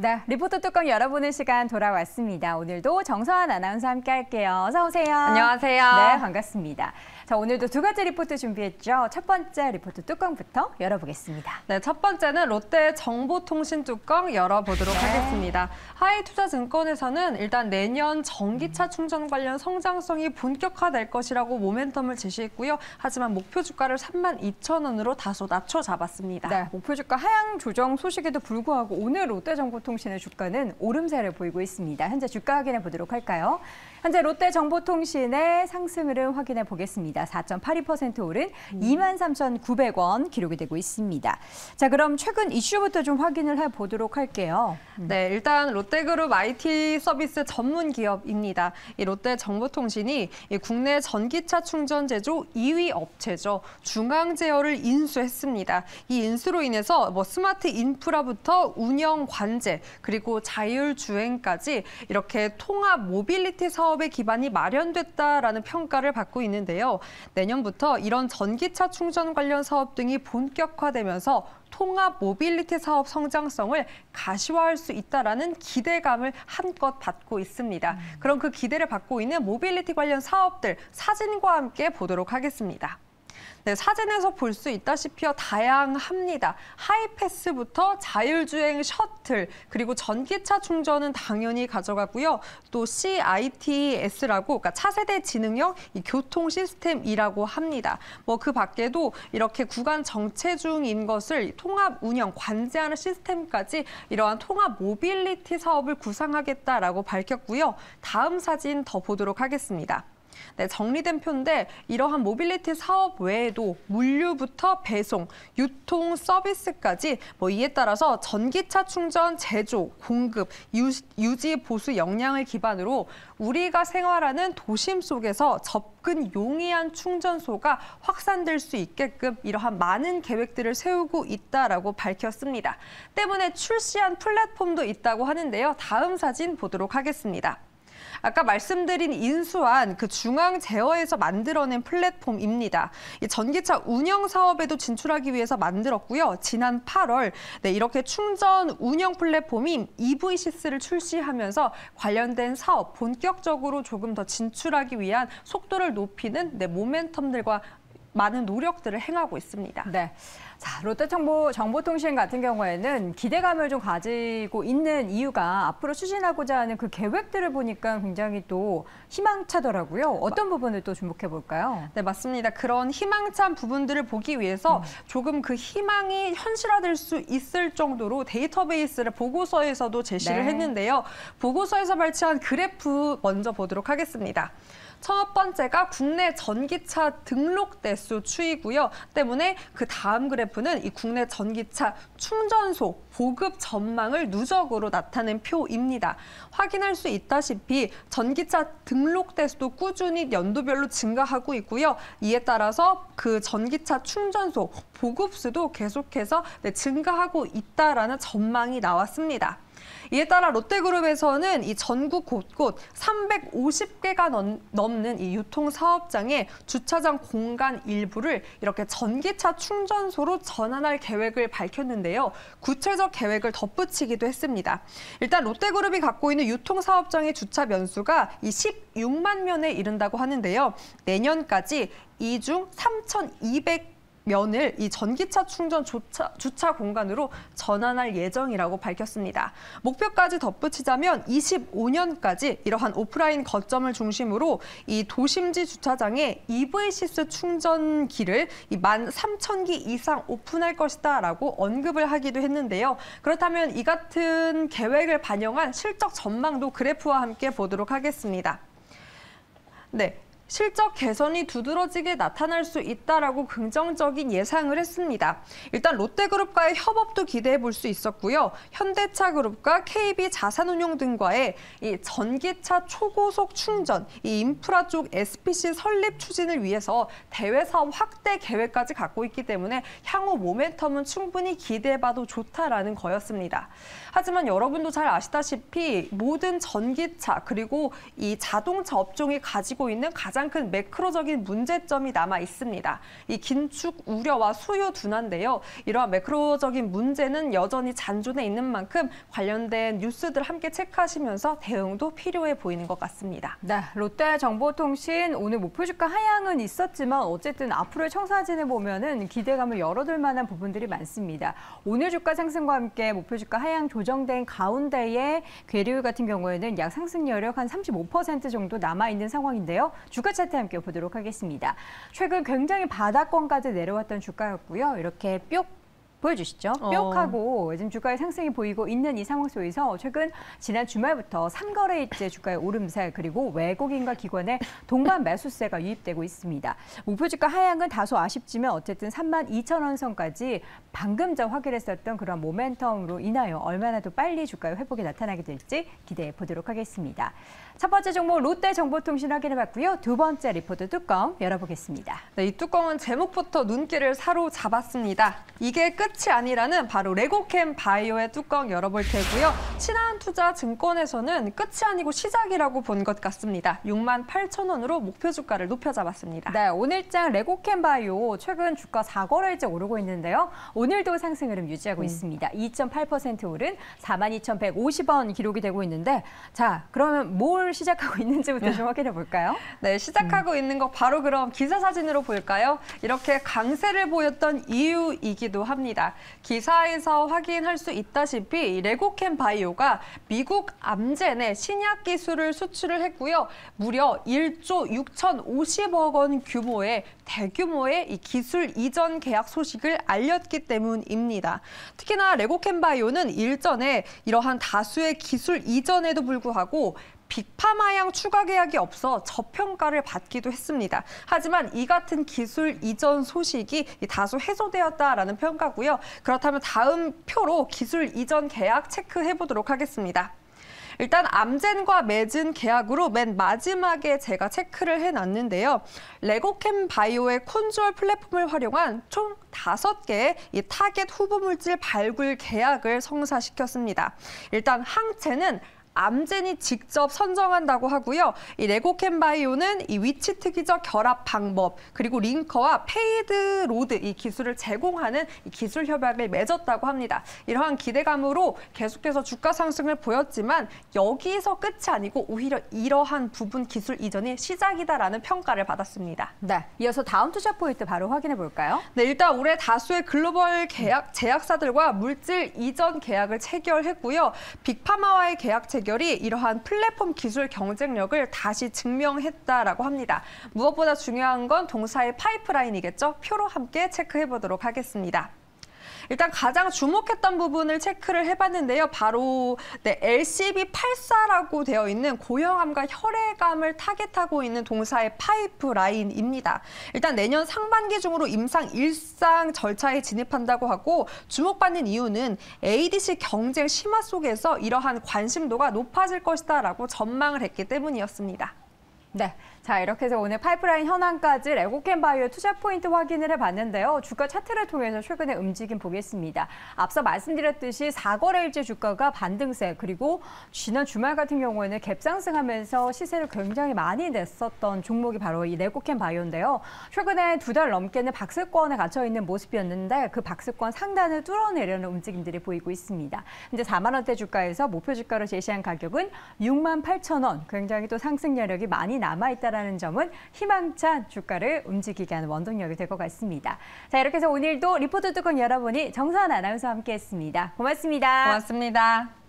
네, 리포터 뚜껑 열어보는 시간 돌아왔습니다. 오늘도 정서한 아나운서와 함께 할게요. 어서 오세요. 안녕하세요. 네, 반갑습니다. 자, 오늘도 두 가지 리포트 준비했죠. 첫 번째 리포트 뚜껑부터 열어보겠습니다. 네, 첫 번째는 롯데 정보통신 뚜껑 열어보도록 하겠습니다. 하이투자증권에서는 일단 내년 전기차 충전 관련 성장성이 본격화될 것이라고 모멘텀을 제시했고요. 하지만 목표 주가를 32,000원으로 다소 낮춰 잡았습니다. 네, 목표 주가 하향 조정 소식에도 불구하고 오늘 롯데정보통신의 주가는 오름세를 보이고 있습니다. 현재 주가 확인해 보도록 할까요? 현재 롯데정보통신의 상승 흐름 확인해 보겠습니다. 4.82% 오른 23,900원 기록이 되고 있습니다. 자, 그럼 최근 이슈부터 좀 확인을 해보도록 할게요. 네, 일단 롯데그룹 IT 서비스 전문 기업입니다. 이 롯데정보통신이 이 국내 전기차 충전 제조 2위 업체죠. 중앙제어를 인수했습니다. 이 인수로 인해서 스마트 인프라부터 운영 관제 그리고 자율주행까지 이렇게 통합 모빌리티 사업의 기반이 마련됐다라는 평가를 받고 있는데요. 내년부터 이런 전기차 충전 관련 사업 등이 본격화되면서 통합 모빌리티 사업 성장성을 가시화할 수 있다라는 기대감을 한껏 받고 있습니다. 그럼 그 기대를 받고 있는 모빌리티 관련 사업들 사진과 함께 보도록 하겠습니다. 네, 사진에서 볼 수 있다시피 다양합니다. 하이패스부터 자율주행 셔틀, 그리고 전기차 충전은 당연히 가져가고요. 또 CITS라고, 그러니까 차세대 지능형 교통 시스템이라고 합니다. 그 밖에도 이렇게 구간 정체 중인 것을 통합 운영, 관제하는 시스템까지 이러한 통합 모빌리티 사업을 구상하겠다라고 밝혔고요. 다음 사진 더 보도록 하겠습니다. 네, 정리된 표인데 이러한 모빌리티 사업 외에도 물류부터 배송, 유통 서비스까지 이에 따라서 전기차 충전 제조, 공급, 유지, 보수 역량을 기반으로 우리가 생활하는 도심 속에서 접근 용이한 충전소가 확산될 수 있게끔 이러한 많은 계획들을 세우고 있다라고 밝혔습니다. 때문에 출시한 플랫폼도 있다고 하는데요. 다음 사진 보도록 하겠습니다. 아까 말씀드린 인수한 그 중앙 제어에서 만들어낸 플랫폼입니다. 이 전기차 운영 사업에도 진출하기 위해서 만들었고요. 지난 8월 이렇게 충전 운영 플랫폼인 EV시스를 출시하면서 관련된 사업 본격적으로 조금 더 진출하기 위한 속도를 높이는 모멘텀들과 많은 노력들을 행하고 있습니다. 네. 자, 롯데정보통신 같은 경우에는 기대감을 좀 가지고 있는 이유가 앞으로 추진하고자 하는 그 계획들을 보니까 굉장히 또 희망차더라고요. 어떤 부분을 또 주목해 볼까요? 네, 맞습니다. 그런 희망찬 부분들을 보기 위해서 조금 그 희망이 현실화될 수 있을 정도로 데이터베이스를 보고서에서도 제시를 했는데요. 보고서에서 발췌한 그래프 먼저 보도록 하겠습니다. 첫 번째가 국내 전기차 등록 대수 추이고요. 때문에 그 다음 그래프는 이 국내 전기차 충전소 보급 전망을 누적으로 나타낸 표입니다. 확인할 수 있다시피 전기차 등록 대수도 꾸준히 연도별로 증가하고 있고요. 이에 따라서 그 전기차 충전소 보급 수도 계속해서 증가하고 있다라는 전망이 나왔습니다. 이에 따라 롯데그룹에서는 이 전국 곳곳 350개가 넘는 이 유통사업장의 주차장 공간 일부를 이렇게 전기차 충전소로 전환할 계획을 밝혔는데요. 구체적 계획을 덧붙이기도 했습니다. 일단 롯데그룹이 갖고 있는 유통사업장의 주차 면수가 이 16만 면에 이른다고 하는데요. 내년까지 이 중 3,200면을 이 전기차 충전 주차 공간으로 전환할 예정이라고 밝혔습니다. 목표까지 덧붙이자면 25년까지 이러한 오프라인 거점을 중심으로 이 도심지 주차장에 EV시스 충전기를 13,000기 이상 오픈할 것이다라고 언급을 하기도 했는데요. 그렇다면 이 같은 계획을 반영한 실적 전망도 그래프와 함께 보도록 하겠습니다. 네. 실적 개선이 두드러지게 나타날 수 있다라고 긍정적인 예상을 했습니다. 일단 롯데그룹과의 협업도 기대해 볼 수 있었고요. 현대차그룹과 KB자산운용 등과의 이 전기차 초고속 충전, 이 인프라 쪽 SPC 설립 추진을 위해서 대외 사업 확대 계획까지 갖고 있기 때문에 향후 모멘텀은 충분히 기대해봐도 좋다라는 거였습니다. 하지만 여러분도 잘 아시다시피 모든 전기차 그리고 이 자동차 업종이 가지고 있는 가장 가장 큰 매크로적인 문제점이 남아 있습니다. 이 긴축 우려와 수요 둔화인데요. 이러한 매크로적인 문제는 여전히 잔존해 있는 만큼 관련된 뉴스들 함께 체크하시면서 대응도 필요해 보이는 것 같습니다. 네, 롯데정보통신 오늘 목표 주가 하향은 있었지만 어쨌든 앞으로의 청사진을 보면은 기대감을 열어둘 만한 부분들이 많습니다. 오늘 주가 상승과 함께 목표 주가 하향 조정된 가운데에 괴리율 같은 경우에는 약 상승 여력 한 35% 정도 남아있는 상황인데요. 주가 차트 함께 보도록 하겠습니다. 최근 굉장히 바닥권까지 내려왔던 주가였고요. 이렇게 뿅 보여주시죠. 뿅하고 지금 주가의 상승이 보이고 있는 이 상황 속에서 최근 지난 주말부터 3거래일째 주가의 오름세 그리고 외국인과 기관의 동반 매수세가 유입되고 있습니다. 목표 주가 하향은 다소 아쉽지만 어쨌든 32,000원 선까지 방금 전 확인했었던 그런 모멘텀으로 인하여 얼마나 더 빨리 주가의 회복이 나타나게 될지 기대해 보도록 하겠습니다. 첫 번째 종목 롯데정보통신 확인해봤고요. 두 번째 리포트 뚜껑 열어보겠습니다. 네, 이 뚜껑은 제목부터 눈길을 사로잡았습니다. 이게 끝이 아니라는 바로 레고캠 바이오의 뚜껑 열어볼 테고요. 신한투자증권에서는 끝이 아니고 시작이라고 본 것 같습니다. 68,000원으로 목표 주가를 높여잡았습니다. 네, 오늘장 레고캠 바이오 최근 주가 4거래일째 오르고 있는데요. 오늘도 상승 흐름 유지하고 있습니다. 2.8% 오른 42,150원 기록이 되고 있는데 자, 그러면 뭘 시작하고 있는지부터 좀 확인해 볼까요? 네, 시작하고 있는 거 바로 그럼 기사 사진으로 볼까요? 이렇게 강세를 보였던 이유이기도 합니다. 기사에서 확인할 수 있다시피 레고캠 바이오가 미국 암젠의 신약 기술을 수출을 했고요. 무려 1조 6,050억 원 규모의 대규모의 이 기술 이전 계약 소식을 알렸기 때문입니다. 특히나 레고캠 바이오는 일전에 이러한 다수의 기술 이전에도 불구하고 빅파마양 추가 계약이 없어 저평가를 받기도 했습니다. 하지만 이 같은 기술 이전 소식이 다소 해소되었다라는 평가고요. 그렇다면 다음 표로 기술 이전 계약 체크해 보도록 하겠습니다. 일단 암젠과 맺은 계약으로 맨 마지막에 제가 체크를 해놨는데요. 레고캠 바이오의 콘주얼 플랫폼을 활용한 총 5개의 이 타겟 후보 물질 발굴 계약을 성사시켰습니다. 일단 항체는 암젠이 직접 선정한다고 하고요. 이 레고캠 바이오는 이 위치 특이적 결합 방법 그리고 링커와 페이드 로드 이 기술을 제공하는 이 기술 협약을 맺었다고 합니다. 이러한 기대감으로 계속해서 주가 상승을 보였지만 여기서 끝이 아니고 오히려 이러한 부분 기술 이전이 시작이다라는 평가를 받았습니다. 네, 이어서 다음 투자 포인트 바로 확인해 볼까요? 네, 일단 올해 다수의 글로벌 제약사들과 물질 이전 계약을 체결했고요. 빅파마와의 계약 체결이 이러한 플랫폼 기술 경쟁력을 다시 증명했다라고 합니다. 무엇보다 중요한 건 동사의 파이프라인이겠죠. 표로 함께 체크해 보도록 하겠습니다. 일단 가장 주목했던 부분을 체크를 해봤는데요. 바로 LCB84라고 되어 있는 고형암과 혈액암을 타겟하고 있는 동사의 파이프라인입니다. 일단 내년 상반기 중으로 임상 일상 절차에 진입한다고 하고 주목받는 이유는 ADC 경쟁 심화 속에서 이러한 관심도가 높아질 것이다라고 전망을 했기 때문이었습니다. 네, 자 이렇게 해서 오늘 파이프라인 현황까지 레고캠 바이오의 투자 포인트 확인을 해봤는데요. 주가 차트를 통해서 최근의 움직임 보겠습니다. 앞서 말씀드렸듯이 4거래일째 주가가 반등세 그리고 지난 주말 같은 경우에는 갭상승하면서 시세를 굉장히 많이 냈었던 종목이 바로 이 레고캠 바이오인데요. 최근에 2달 넘게는 박스권에 갇혀 있는 모습이었는데 그 박스권 상단을 뚫어내려는 움직임들이 보이고 있습니다. 현재 4만 원대 주가에서 목표 주가로 제시한 가격은 68,000원. 굉장히 또 상승 여력이 많이 남아있다는 점은 희망찬 주가를 움직이게 하는 원동력이 될 것 같습니다. 자, 이렇게 해서 오늘도 리포트 뚜껑 열어보니 정선 아나운서와 함께했습니다. 고맙습니다. 고맙습니다.